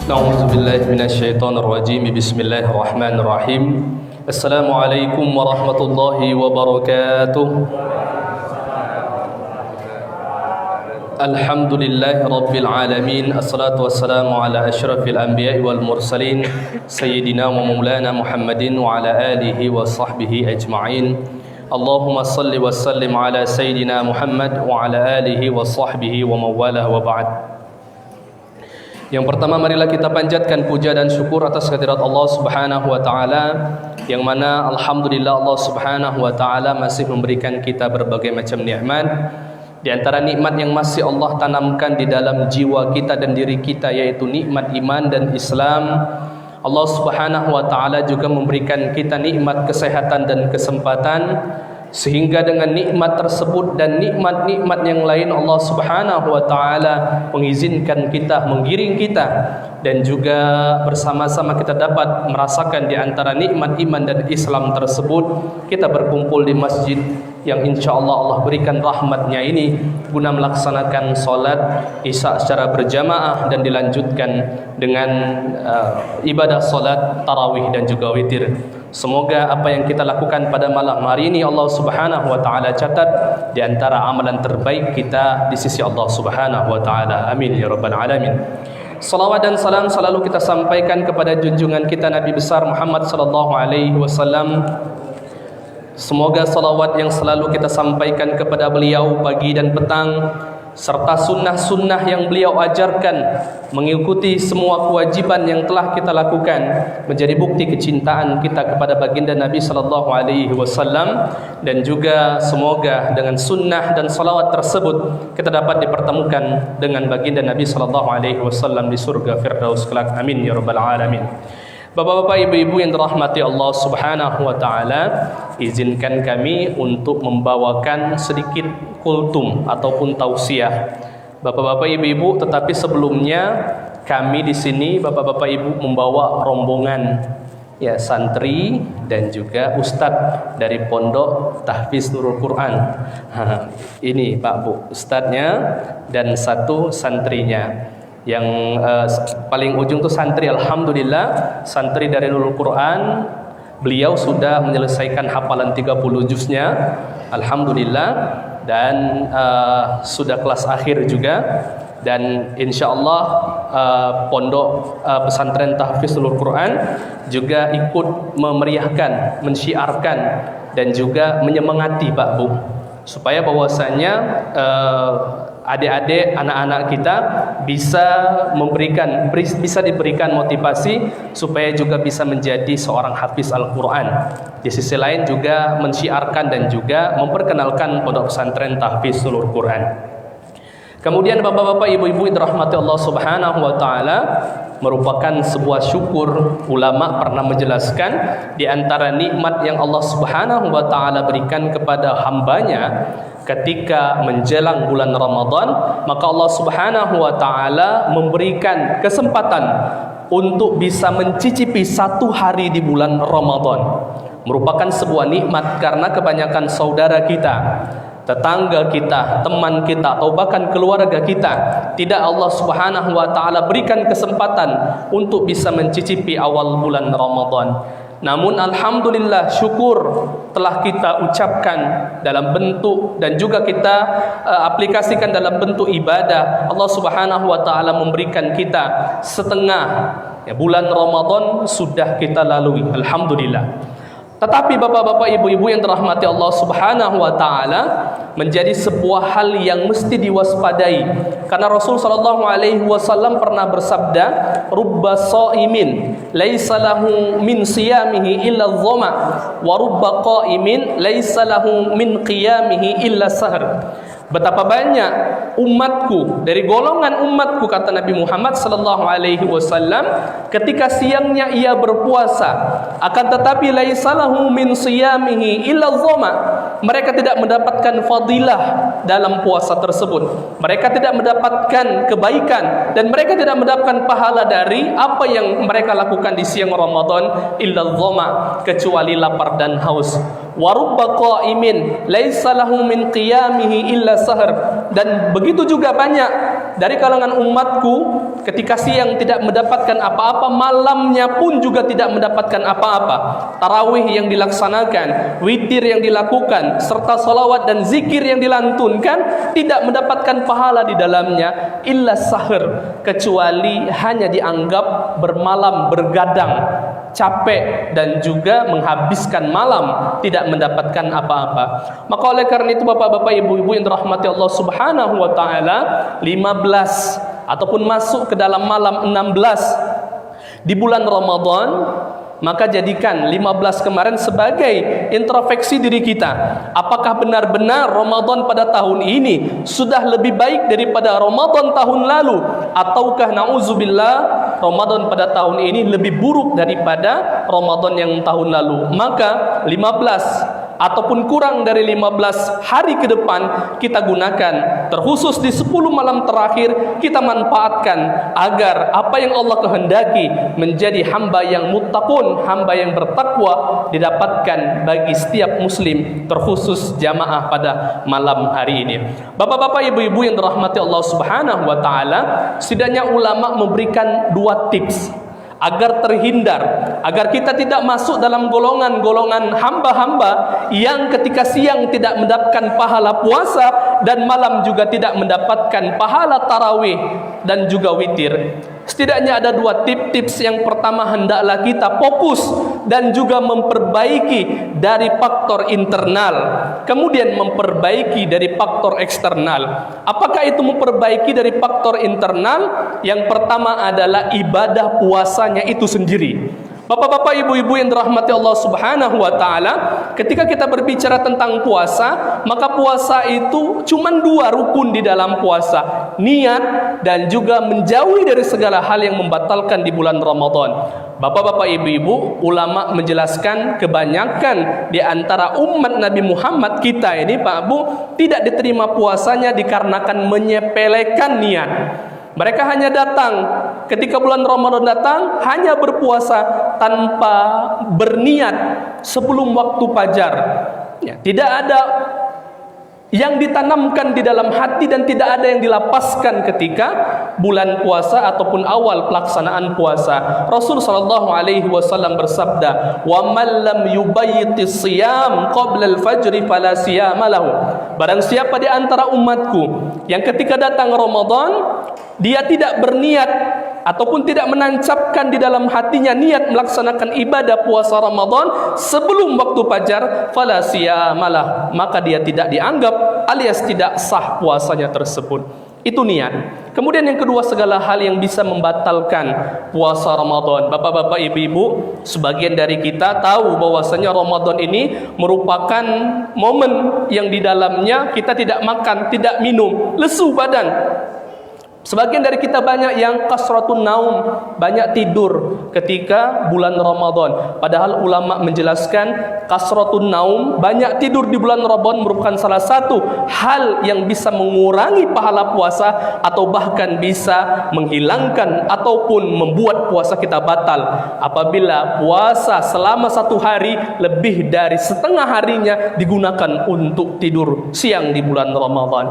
أعوذ بالله من الشيطان الرجيم بسم الله الرحمن الرحيم السلام عليكم ورحمة الله وبركاته الحمد لله رب العالمين الصلاة والسلام على أشرف الأنبياء والمرسلين سيدنا ومولانا محمد وعلى آله وصحبه أجمعين اللهم صل وسلم على سيدنا محمد وعلى آله وصحبه ومواله وبعد. Yang pertama, marilah kita panjatkan puja dan syukur atas kehadirat Allah Subhanahu wa taala, yang mana alhamdulillah Allah Subhanahu wa taala masih memberikan kita berbagai macam nikmat. Di antara nikmat yang masih Allah tanamkan di dalam jiwa kita dan diri kita yaitu nikmat iman dan Islam. Allah Subhanahu wa taala juga memberikan kita nikmat kesehatan dan kesempatan, sehingga dengan nikmat tersebut dan nikmat-nikmat yang lain Allah Subhanahu wa taala mengizinkan kita, menggiring kita, dan juga bersama-sama kita dapat merasakan di antara nikmat iman dan Islam tersebut. Kita berkumpul di masjid yang insyaallah Allah berikan rahmatnya ini guna melaksanakan salat Isya secara berjamaah dan dilanjutkan dengan ibadah salat tarawih dan juga witir. Semoga apa yang kita lakukan pada malam hari ini Allah Subhanahu wa taala catat di antara amalan terbaik kita di sisi Allah Subhanahu wa taala. Amin ya rabbal alamin. Salawat dan salam selalu kita sampaikan kepada junjungan kita Nabi besar Muhammad sallallahu alaihi wasallam. Semoga salawat yang selalu kita sampaikan kepada beliau pagi dan petang, serta sunnah-sunnah yang beliau ajarkan, mengikuti semua kewajiban yang telah kita lakukan, menjadi bukti kecintaan kita kepada baginda Nabi sallallahu alaihi wasallam. Dan juga semoga dengan sunnah dan salawat tersebut kita dapat dipertemukan dengan baginda Nabi sallallahu alaihi wasallam di surga Firdaus kelak. Amin ya rabbal alamin. Bapak-bapak, ibu-ibu yang dirahmati Allah Subhanahu wa taala, izinkan kami untuk membawakan sedikit kultum ataupun tausiah. Bapak-bapak, ibu-ibu, tetapi sebelumnya kami di sini bapak-bapak ibu membawa rombongan ya santri dan juga ustadz dari Pondok Tahfiz Nurul Quran. Ini Pak Bu, ustadznya dan satu santrinya. Yang paling ujung tuh santri, alhamdulillah santri dari Nurul Quran, beliau sudah menyelesaikan hafalan 30 juznya, alhamdulillah, dan sudah kelas akhir juga. Dan insyaallah pondok pesantren Tahfiz Nurul Quran juga ikut memeriahkan, mensyiarkan dan juga menyemangati Pak Bu, supaya bahwasanya adik-adik, anak-anak kita bisa diberikan motivasi supaya juga bisa menjadi seorang hafiz Al-Quran. Di sisi lain juga mensyiarkan dan juga memperkenalkan pondok pesantren Tahfiz Nurul Quran. Kemudian bapak-bapak, ibu-ibu yang dirahmati Allah Subhanahu wa taala, merupakan sebuah syukur. Ulama pernah menjelaskan di antara nikmat yang Allah Subhanahu wa taala berikan kepada hambanya ketika menjelang bulan Ramadan, maka Allah Subhanahu wa taala memberikan kesempatan untuk bisa mencicipi satu hari di bulan Ramadan. Merupakan sebuah nikmat karena kebanyakan saudara kita, tetangga kita, teman kita, atau bahkan keluarga kita tidak Allah Subhanahu wa taala berikan kesempatan untuk bisa mencicipi awal bulan Ramadan. Namun alhamdulillah, syukur telah kita ucapkan dalam bentuk dan juga kita aplikasikan dalam bentuk ibadah. Allah Subhanahu wa taala memberikan kita setengah bulan Ramadan sudah kita lalui, alhamdulillah. Tetapi bapak-bapak, ibu-ibu yang dirahmati Allah Subhanahu wa taala, menjadi sebuah hal yang mesti diwaspadai. Karena Rasul sallallahu alaihi wasallam pernah bersabda, "Rubba shaimin laisa lahu min siyamihi illa dhama, wa rubba qaimin laisa lahu min qiyamihi illa sahr." Betapa banyak umatku, dari golongan umatku, kata Nabi Muhammad sallallahu alaihi wasallam, ketika siangnya ia berpuasa, akan tetapi laisalahu min siyamihi illa dhama, mereka tidak mendapatkan fadilah dalam puasa tersebut. Mereka tidak mendapatkan kebaikan dan mereka tidak mendapatkan pahala dari apa yang mereka lakukan di siang Ramadan illa dhama, kecuali lapar dan haus. Wa rubba qaimin laisa lahu min qiyamihi illa sahr, dan begitu juga banyak dari kalangan umatku ketika siang tidak mendapatkan apa-apa, malamnya pun juga tidak mendapatkan apa-apa. Tarawih yang dilaksanakan, witir yang dilakukan, serta salawat dan zikir yang dilantunkan tidak mendapatkan pahala di dalamnya illa sahur, kecuali hanya dianggap bermalam bergadang, capek dan juga menghabiskan malam tidak mendapatkan apa-apa. Maka oleh karena itu bapak-bapak, ibu-ibu yang dirahmati Allah Subhanahu wa taala, 15 ataupun masuk ke dalam malam 16 di bulan Ramadan, maka jadikan 15 kemarin sebagai introspeksi diri kita. Apakah benar-benar Ramadan pada tahun ini sudah lebih baik daripada Ramadan tahun lalu, ataukah na'udzubillah Ramadan pada tahun ini lebih buruk daripada Ramadan yang tahun lalu? Maka 15 ataupun kurang dari 15 hari ke depan kita gunakan, terkhusus di 10 malam terakhir kita manfaatkan agar apa yang Allah kehendaki menjadi hamba yang muttaqun, hamba yang bertakwa didapatkan bagi setiap muslim, terkhusus jamaah pada malam hari ini. Bapak-bapak, ibu-ibu yang dirahmati Allah Subhanahu wa taala, setidaknya ulama memberikan 2 tips agar terhindar, agar kita tidak masuk dalam golongan-golongan hamba-hamba yang ketika siang tidak mendapatkan pahala puasa dan malam juga tidak mendapatkan pahala tarawih dan juga witir. Setidaknya ada 2 tips. Yang pertama, hendaklah kita fokus dan juga memperbaiki dari faktor internal, kemudian memperbaiki dari faktor eksternal. Apakah itu memperbaiki dari faktor internal? Yang pertama adalah ibadah puasanya itu sendiri. Bapak-bapak, ibu-ibu yang dirahmati Allah Subhanahu wa taala, ketika kita berbicara tentang puasa, maka puasa itu cuma 2 rukun di dalam puasa, niat dan juga menjauhi dari segala hal yang membatalkan di bulan Ramadan. Bapak-bapak, ibu-ibu, ulama menjelaskan kebanyakan di antara umat Nabi Muhammad kita ini, Pak Bu, tidak diterima puasanya dikarenakan menyepelekan niat. Mereka hanya datang ketika bulan Ramadan datang, hanya berpuasa tanpa berniat sebelum waktu fajar. Ya, tidak ada yang ditanamkan di dalam hati dan tidak ada yang dilapaskan ketika bulan puasa ataupun awal pelaksanaan puasa. Rasul sallallahu alaihi wasallam bersabda, "Wa man lam yubayyitis siyam qabla al-fajr fala siyama lahu." Barang siapa di antara umatku yang ketika datang Ramadan dia tidak berniat ataupun tidak menancapkan di dalam hatinya niat melaksanakan ibadah puasa Ramadan sebelum waktu fajar, fala siyamalah, maka dia tidak dianggap alias tidak sah puasanya tersebut. Itu niat. Kemudian yang kedua, segala hal yang bisa membatalkan puasa Ramadan. Bapak-bapak, ibu-ibu, sebagian dari kita tahu bahwasanya Ramadan ini merupakan momen yang di dalamnya kita tidak makan, tidak minum, lesu badan. Sebagian dari kita banyak yang kasratun naum, banyak tidur ketika bulan Ramadan. Padahal ulama menjelaskan kasratun naum, banyak tidur di bulan Ramadan merupakan salah satu hal yang bisa mengurangi pahala puasa atau bahkan bisa menghilangkan ataupun membuat puasa kita batal. Apabila puasa selama 1 hari lebih dari setengah harinya digunakan untuk tidur siang di bulan Ramadan.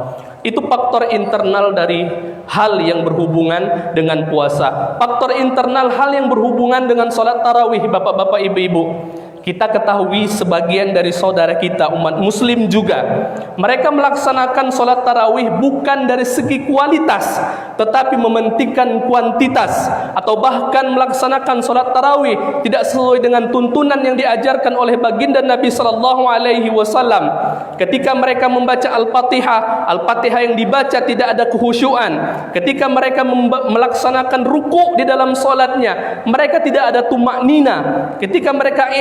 Itu faktor internal dari hal yang berhubungan dengan puasa. Faktor internal hal yang berhubungan dengan sholat tarawih, bapak-bapak, ibu-ibu. Kita ketahui sebagian dari saudara kita umat muslim juga, mereka melaksanakan sholat tarawih bukan dari segi kualitas, tetapi mementingkan kuantitas, atau bahkan melaksanakan sholat tarawih tidak sesuai dengan tuntunan yang diajarkan oleh baginda Nabi Sallallahu Alaihi Wasallam. Ketika mereka membaca Al-Fatihah yang dibaca tidak ada kehusyuan. Ketika mereka melaksanakan ruku' di dalam sholatnya, mereka tidak ada tumaknina. Ketika mereka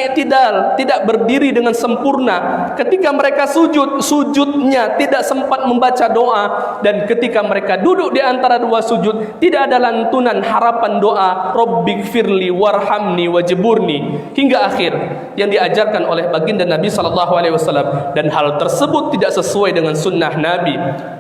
tidak berdiri dengan sempurna. Ketika mereka sujudnya tidak sempat membaca doa. Dan ketika mereka duduk di antara 2 sujud, tidak ada lantunan harapan doa Rabbighfirli warhamni wajburni hingga akhir yang diajarkan oleh baginda Nabi sallallahu alaihi wasallam. Dan hal tersebut tidak sesuai dengan sunnah Nabi.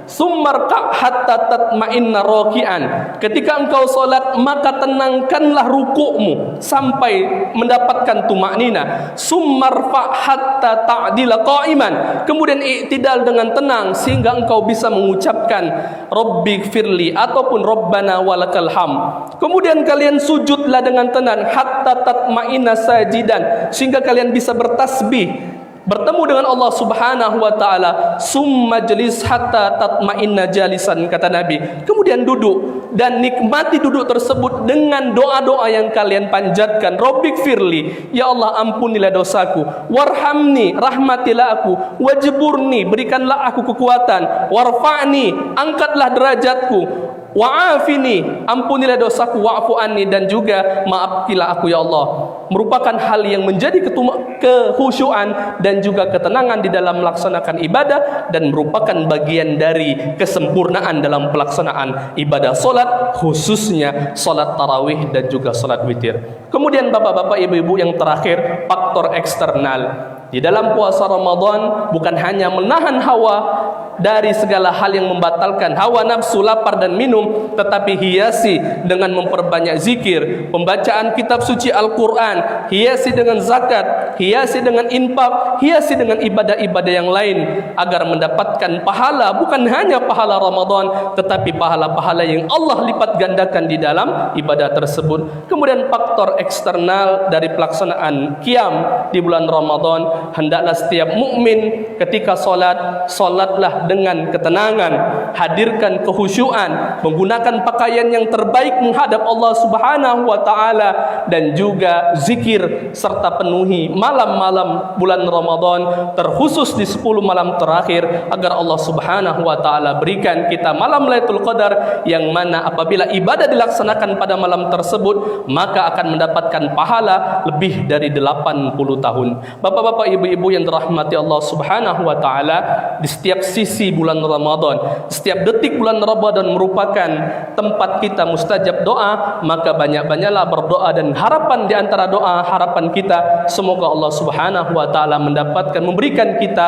Summarka hatta tatma'inna raki'an. Ketika engkau solat, maka tenangkanlah rukukmu sampai mendapatkan tumaknina. Summarfa hatta ta'dila qa'iman. Kemudian i'tidal dengan tenang sehingga engkau bisa mengucapkan Rabbighfirli ataupun Rabbana walakal ham. Kemudian kalian sujudlah dengan tenang hatta tatma'inna sajidan, sehingga kalian bisa bertasbih bertemu dengan Allah Subhanahu wa taala. Summa jlis hatta tatma'inna jalisan, kata Nabi. Kemudian duduk dan nikmati duduk tersebut dengan doa-doa yang kalian panjatkan. Rabbighfirli, ya Allah ampunilah dosaku. Warhamni, rahmatilah aku. Wajburni, berikanlah aku kekuatan. Warfa'ni, angkatlah derajatku. Wa'afini, ampunilah dosaku. Wa'fu anni, dan juga maafkilah aku ya Allah. Merupakan hal yang menjadi kehusyuan dan juga ketenangan di dalam melaksanakan ibadah, dan merupakan bagian dari kesempurnaan dalam pelaksanaan ibadah solat, khususnya solat tarawih dan juga solat witir. Kemudian bapak-bapak, ibu-ibu, yang terakhir, faktor eksternal. Di dalam puasa Ramadan bukan hanya menahan hawa dari segala hal yang membatalkan hawa nafsu, lapar dan minum, tetapi hiasi dengan memperbanyak zikir, pembacaan kitab suci Al-Quran, hiasi dengan zakat, hiasi dengan infak, hiasi dengan ibadah-ibadah yang lain, agar mendapatkan pahala, bukan hanya pahala Ramadan, tetapi pahala-pahala yang Allah lipat gandakan di dalam ibadah tersebut. Kemudian faktor eksternal dari pelaksanaan qiyam di bulan Ramadan, hendaklah setiap mukmin ketika solat, solatlah dengan ketenangan, hadirkan kehusyuan, menggunakan pakaian yang terbaik menghadap Allah Subhanahu wa taala, dan juga zikir, serta penuhi malam-malam bulan Ramadan, terkhusus di 10 malam terakhir, agar Allah Subhanahu wa taala berikan kita malam Lailatul Qadar, yang mana apabila ibadah dilaksanakan pada malam tersebut, maka akan mendapatkan pahala lebih dari 80 tahun. Bapak-bapak, ibu-ibu yang dirahmati Allah Subhanahu wa taala, di setiap sisi bulan Ramadan, setiap detik bulan Ramadan merupakan tempat kita mustajab doa, maka banyak-banyaklah berdoa, dan harapan di antara doa, harapan kita semoga Allah Subhanahu wa taala memberikan kita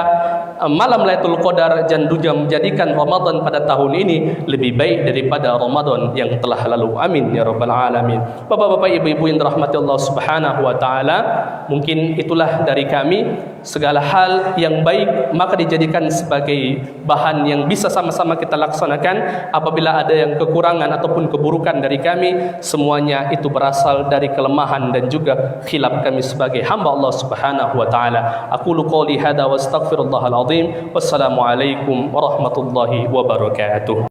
malam Lailatul Qadar, dan juga menjadikan Ramadan pada tahun ini lebih baik daripada Ramadan yang telah lalu. Amin ya rabbal alamin. Bapak-bapak, ibu-ibu yang dirahmati Allah Subhanahu wa taala, mungkin itulah dari kami. Segala hal yang baik maka dijadikan sebagai bahan yang bisa sama-sama kita laksanakan. Apabila ada yang kekurangan ataupun keburukan dari kami, semuanya itu berasal dari kelemahan dan juga khilaf kami sebagai hamba Allah Subhanahu wa taala. Aqulu qouli hadza wa astaghfirullahal azim. Wassalamualaikum warahmatullahi wabarakatuh.